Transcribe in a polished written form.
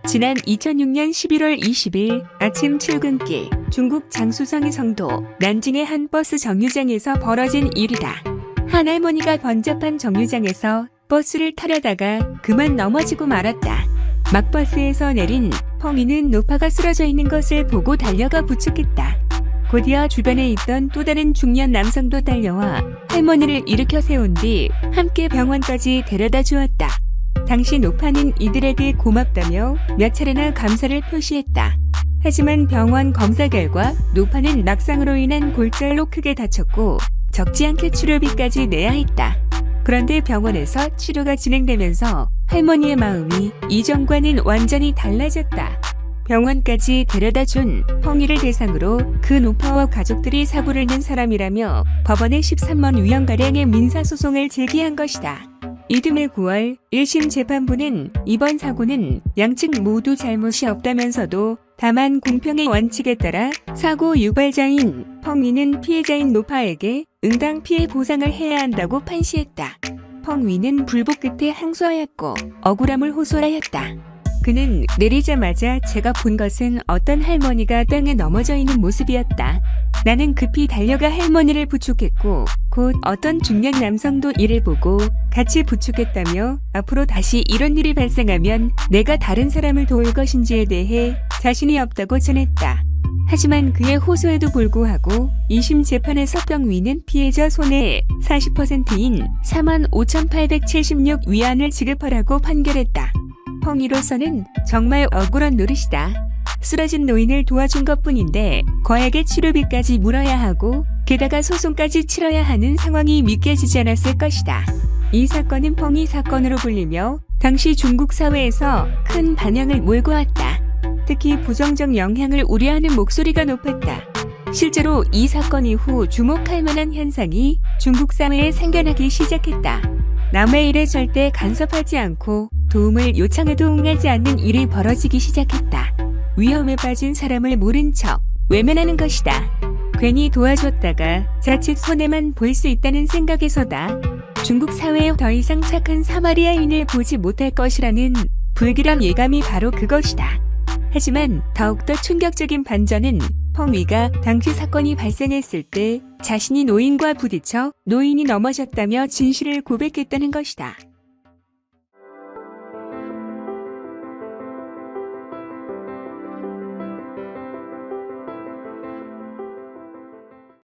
지난 2006년 11월 20일 아침 출근길 중국 장수성의 성도 난징의 한 버스 정류장에서 벌어진 일이다. 한 할머니가 번잡한 정류장에서 버스를 타려다가 그만 넘어지고 말았다. 막 버스에서 내린 펑이는 노파가 쓰러져 있는 것을 보고 달려가 부축했다. 곧이어 주변에 있던 또 다른 중년 남성도 달려와 할머니를 일으켜 세운 뒤 함께 병원까지 데려다 주었다. 당시 노파는 이들에게 고맙다며 몇 차례나 감사를 표시했다. 하지만 병원 검사 결과 노파는 낙상으로 인한 골절로 크게 다쳤고 적지 않게 치료비까지 내야 했다. 그런데 병원에서 치료가 진행되면서 할머니의 마음이 이전과는 완전히 달라졌다. 병원까지 데려다 준 펑이를 대상으로 그 노파와 가족들이 사고를 낸 사람이라며 법원에 13만 위안가량의 민사소송을 제기한 것이다. 이듬해 9월 1심 재판부는 이번 사고는 양측 모두 잘못이 없다면서도 다만 공평의 원칙에 따라 사고 유발자인 펑위는 피해자인 노파에게 응당 피해 보상을 해야 한다고 판시했다. 펑위는 불복 끝에 항소하였고 억울함을 호소하였다. 그는 내리자마자 제가 본 것은 어떤 할머니가 땅에 넘어져 있는 모습이었다. 나는 급히 달려가 할머니를 부축했고 곧 어떤 중년 남성도 이를 보고 같이 부축했다며 앞으로 다시 이런 일이 발생하면 내가 다른 사람을 도울 것인지에 대해 자신이 없다고 전했다. 하지만 그의 호소에도 불구하고 2심 재판에서 펑위는 피해자 손해의 40%인 45,876 위안을 지급하라고 판결했다. 펑이로서는 정말 억울한 노릇이다. 쓰러진 노인을 도와준 것뿐인데 거액의 치료비까지 물어야 하고 게다가 소송까지 치러야 하는 상황이 믿겨지지 않았을 것이다. 이 사건은 펑이 사건으로 불리며 당시 중국 사회에서 큰 반향을 몰고 왔다. 특히 부정적 영향을 우려하는 목소리가 높았다. 실제로 이 사건 이후 주목할 만한 현상이 중국 사회에 생겨나기 시작했다. 남의 일에 절대 간섭하지 않고 도움을 요청해도 응하지 않는 일이 벌어지기 시작했다. 위험에 빠진 사람을 모른 척 외면하는 것이다. 괜히 도와줬다가 자칫 손해만 볼 수 있다는 생각에서다. 중국 사회에 더 이상 착한 사마리아인을 보지 못할 것이라는 불길한 예감이 바로 그것이다. 하지만 더욱더 충격적인 반전은 펑위가 당시 사건이 발생했을 때 자신이 노인과 부딪혀 노인이 넘어졌다며 진실을 고백했다는 것이다.